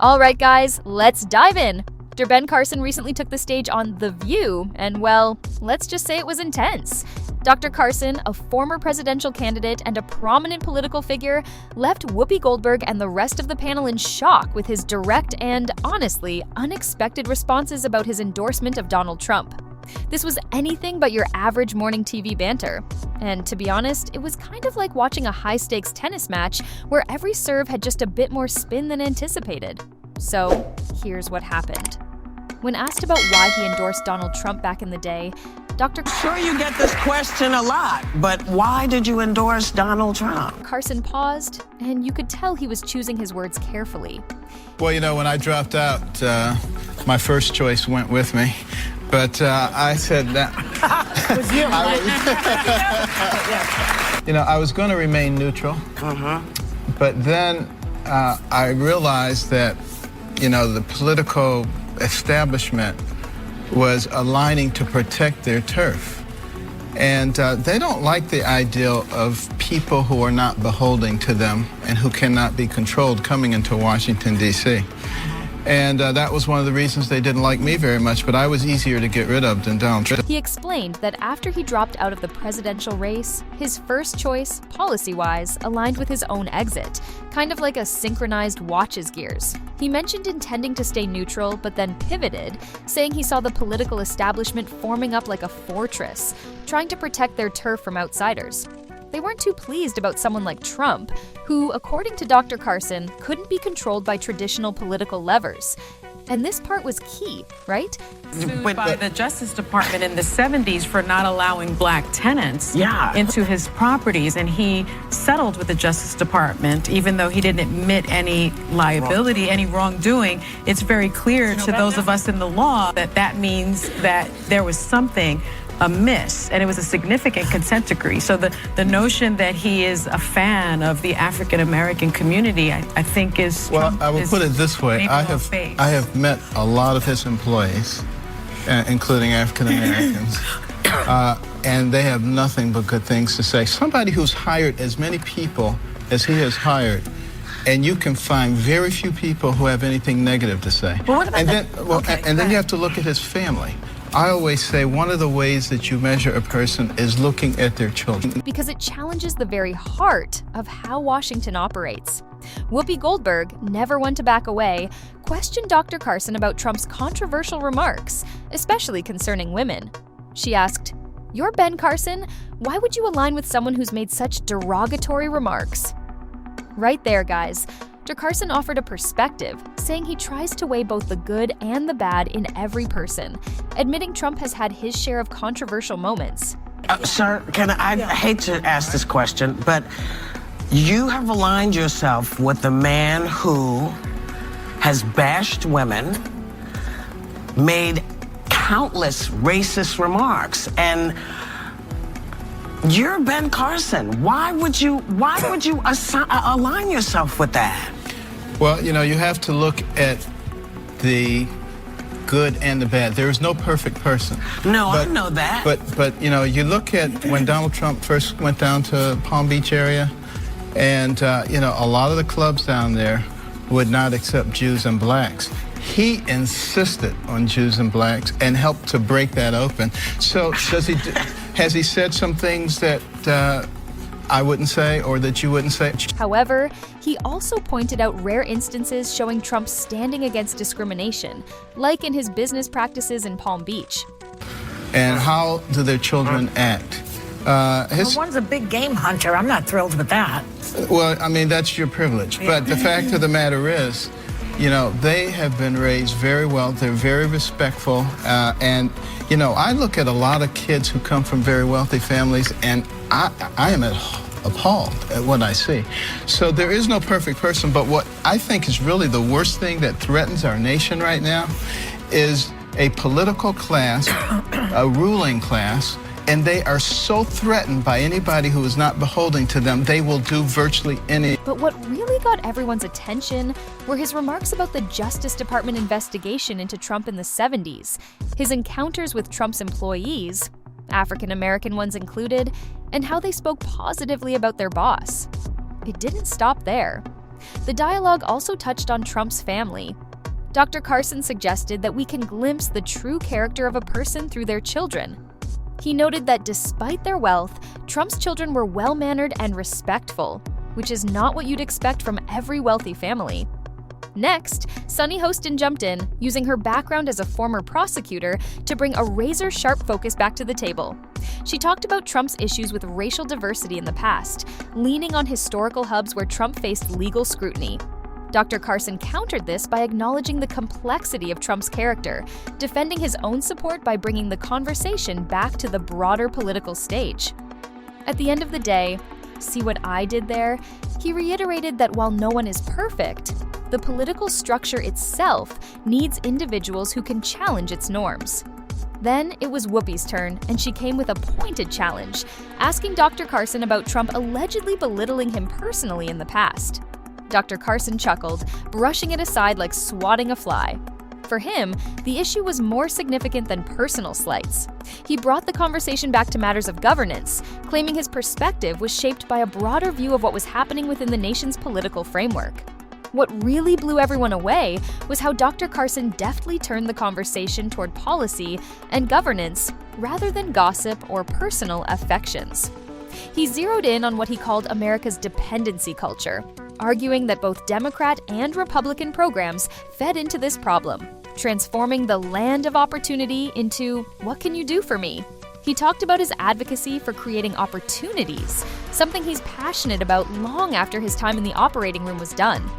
All right, guys, let's dive in. Dr. Ben Carson recently took the stage on The View, and well, let's just say it was intense. Dr. Carson, a former presidential candidate and a prominent political figure, left Whoopi Goldberg and the rest of the panel in shock with his direct and, honestly, unexpected responses about his endorsement of Donald Trump. This was anything but your average morning TV banter. And to be honest, it was kind of like watching a high-stakes tennis match where every serve had just a bit more spin than anticipated. So, here's what happened. When asked about why he endorsed Donald Trump back in the day, Dr. Sure, you get this question a lot, but why did you endorse Donald Trump? Carson paused, and you could tell he was choosing his words carefully. Well, you know, when I dropped out, my first choice went with me. But I said that. It was you, You know, I was going to remain neutral. But then I realized that, you know, the political establishment was aligning to protect their turf. And they don't like the ideal of people who are not beholden to them and who cannot be controlled coming into Washington, D.C. And that was one of the reasons they didn't like me very much, but I was easier to get rid of than Donald Trump. He explained that after he dropped out of the presidential race, his first choice, policy-wise, aligned with his own exit, kind of like a synchronized watches gears. He mentioned intending to stay neutral, but then pivoted, saying he saw the political establishment forming up like a fortress, trying to protect their turf from outsiders. They weren't too pleased about someone like Trump, who, according to Dr. Carson, couldn't be controlled by traditional political levers. And this part was key, right? Sued by the Justice Department in the 70s for not allowing black tenants into his properties, and he settled with the Justice Department, even though he didn't admit any liability, any wrongdoing. It's very clear to those of us in the law that that means that there was something amiss, and it was a significant consent decree. So the notion that he is a fan of the African American community, I think is well. I will put it this way: I have met a lot of his employees, including African Americans, and they have nothing but good things to say. Somebody who's hired as many people as he has hired, and you can find very few people who have anything negative to say. Well, what about and then you have to look at his family. I always say one of the ways that you measure a person is looking at their children. Because it challenges the very heart of how Washington operates. Whoopi Goldberg, never one to back away, questioned Dr. Carson about Trump's controversial remarks, especially concerning women. She asked, "You're Ben Carson. Why would you align with someone who's made such derogatory remarks?" Right there, guys. Dr. Carson offered a perspective, saying he tries to weigh both the good and the bad in every person, admitting Trump has had his share of controversial moments. Sir, I hate to ask this question, but you have aligned yourself with a man who has bashed women, made countless racist remarks, and you're Ben Carson. Why would you align yourself with that? Well, you know, you have to look at the good and the bad. There is no perfect person. No, I know that. But you know, you look at when Donald Trump first went down to Palm Beach area, and you know, a lot of the clubs down there would not accept Jews and blacks. He insisted on Jews and blacks and helped to break that open. So has he said some things that I wouldn't say or that you wouldn't say? However, he also pointed out rare instances showing Trump standing against discrimination, like in his business practices in Palm Beach. And how do their children act? One's a big game hunter. I'm not thrilled with that. Well, I mean, that's your privilege. But the fact of the matter is, you know, they have been raised very well. They're very respectful. And, you know, I look at a lot of kids who come from very wealthy families, and I am appalled at what I see. So there is no perfect person, but what I think is really the worst thing that threatens our nation right now is a political class, a ruling class, and they are so threatened by anybody who is not beholden to them, they will do virtually any. But what really got everyone's attention were his remarks about the Justice Department investigation into Trump in the 70s, his encounters with Trump's employees, African American ones included, and how they spoke positively about their boss. It didn't stop there. The dialogue also touched on Trump's family. Dr. Carson suggested that we can glimpse the true character of a person through their children. He noted that despite their wealth, Trump's children were well-mannered and respectful, which is not what you'd expect from every wealthy family. Next, Sunny Hostin jumped in, using her background as a former prosecutor to bring a razor-sharp focus back to the table. She talked about Trump's issues with racial diversity in the past, leaning on historical hubs where Trump faced legal scrutiny. Dr. Carson countered this by acknowledging the complexity of Trump's character, defending his own support by bringing the conversation back to the broader political stage. At the end of the day, see what I did there? He reiterated that while no one is perfect, the political structure itself needs individuals who can challenge its norms. Then it was Whoopi's turn, and she came with a pointed challenge, asking Dr. Carson about Trump allegedly belittling him personally in the past. Dr. Carson chuckled, brushing it aside like swatting a fly. For him, the issue was more significant than personal slights. He brought the conversation back to matters of governance, claiming his perspective was shaped by a broader view of what was happening within the nation's political framework. What really blew everyone away was how Dr. Carson deftly turned the conversation toward policy and governance rather than gossip or personal affections. He zeroed in on what he called America's dependency culture, arguing that both Democrat and Republican programs fed into this problem, transforming the land of opportunity into "what can you do for me?" He talked about his advocacy for creating opportunities, something he's passionate about long after his time in the operating room was done.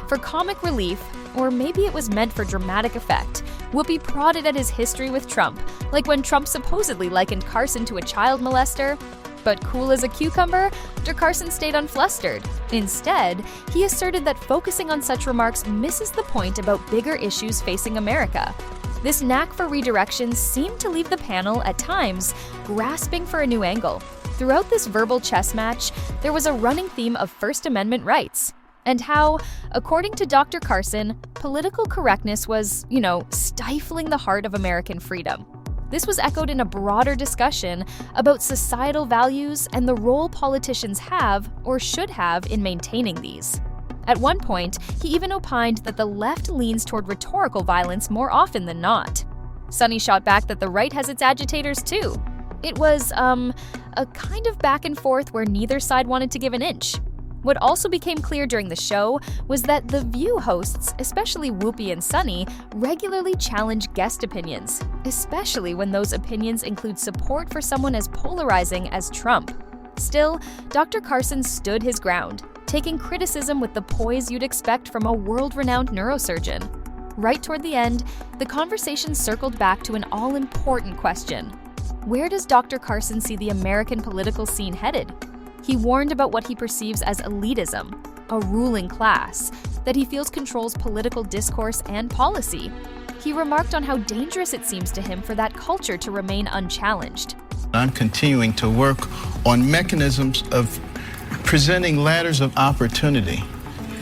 For comic relief, or maybe it was meant for dramatic effect, Whoopi prodded at his history with Trump, like when Trump supposedly likened Carson to a child molester. But cool as a cucumber, Dr. Carson stayed unflustered. Instead, he asserted that focusing on such remarks misses the point about bigger issues facing America. This knack for redirection seemed to leave the panel, at times, grasping for a new angle. Throughout this verbal chess match, there was a running theme of First Amendment rights, and how, according to Dr. Carson, political correctness was, stifling the heart of American freedom. This was echoed in a broader discussion about societal values and the role politicians have or should have in maintaining these. At one point, he even opined that the left leans toward rhetorical violence more often than not. Sunny shot back that the right has its agitators too. It was, a kind of back and forth where neither side wanted to give an inch. What also became clear during the show was that The View hosts, especially Whoopi and Sunny, regularly challenge guest opinions, especially when those opinions include support for someone as polarizing as Trump. Still, Dr. Carson stood his ground, taking criticism with the poise you'd expect from a world-renowned neurosurgeon. Right toward the end, the conversation circled back to an all-important question. Where does Dr. Carson see the American political scene headed? He warned about what he perceives as elitism, a ruling class, that he feels controls political discourse and policy. He remarked on how dangerous it seems to him for that culture to remain unchallenged. I'm continuing to work on mechanisms of presenting ladders of opportunity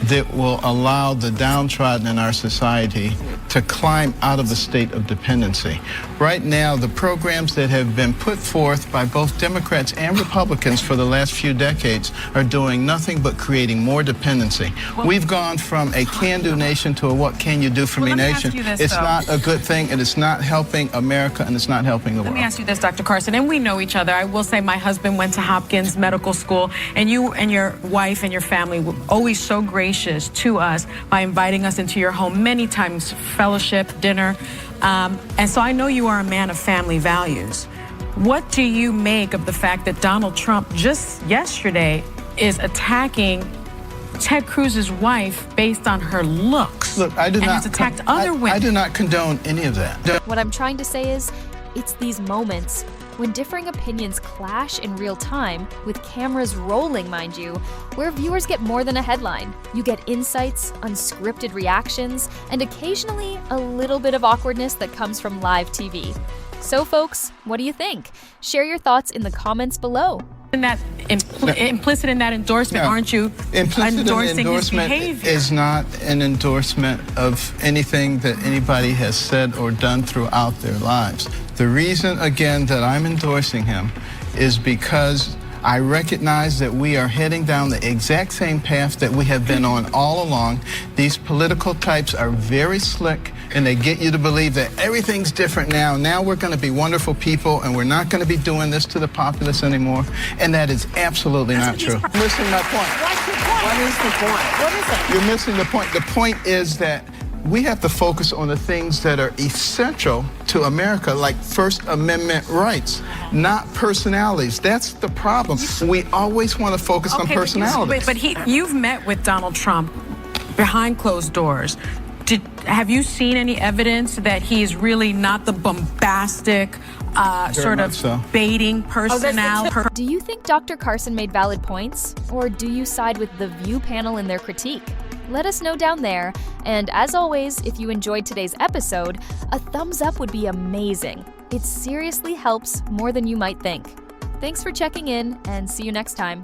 that will allow the downtrodden in our society to climb out of the state of dependency. Right now, the programs that have been put forth by both Democrats and Republicans for the last few decades are doing nothing but creating more dependency. We've gone from a can-do nation to a what can you do for me nation. It's not a good thing, and it's not helping America, and it's not helping the world. Let me ask you this, Dr. Carson, and we know each other. I will say my husband went to Hopkins Medical School, and you and your wife and your family were always so gracious to us by inviting us into your home many times, fellowship, dinner. And so I know you are a man of family values. What do you make of the fact that Donald Trump just yesterday is attacking Ted Cruz's wife based on her looks? Look, I do and not. has attacked other women. I do not condone any of that. What I'm trying to say is, it's these moments when differing opinions clash in real time, with cameras rolling, mind you, where viewers get more than a headline. You get insights, unscripted reactions, and occasionally a little bit of awkwardness that comes from live TV. So folks, what do you think? Share your thoughts in the comments below. In that implicit in that endorsement, aren't you endorsing his behavior? Is not an endorsement of anything that anybody has said or done throughout their lives. The reason, again, that I'm endorsing him is because I recognize that we are heading down the exact same path that we have been on all along. These political types are very slick, and they get you to believe that everything's different now. Now we're going to be wonderful people, and we're not going to be doing this to the populace anymore. And that is absolutely not true. You're missing my point. What's your point? What is the point? What is it? You're missing the point. The point is that we have to focus on the things that are essential to America, like First Amendment rights, not personalities. That's the problem. We always want to focus on personalities. But you've met with Donald Trump behind closed doors. Have you seen any evidence that he's really not the bombastic, sort of baiting personality? Do you think Dr. Carson made valid points? Or do you side with the View panel in their critique? Let us know down there. And as always, if you enjoyed today's episode, a thumbs up would be amazing. It seriously helps more than you might think. Thanks for checking in, and see you next time.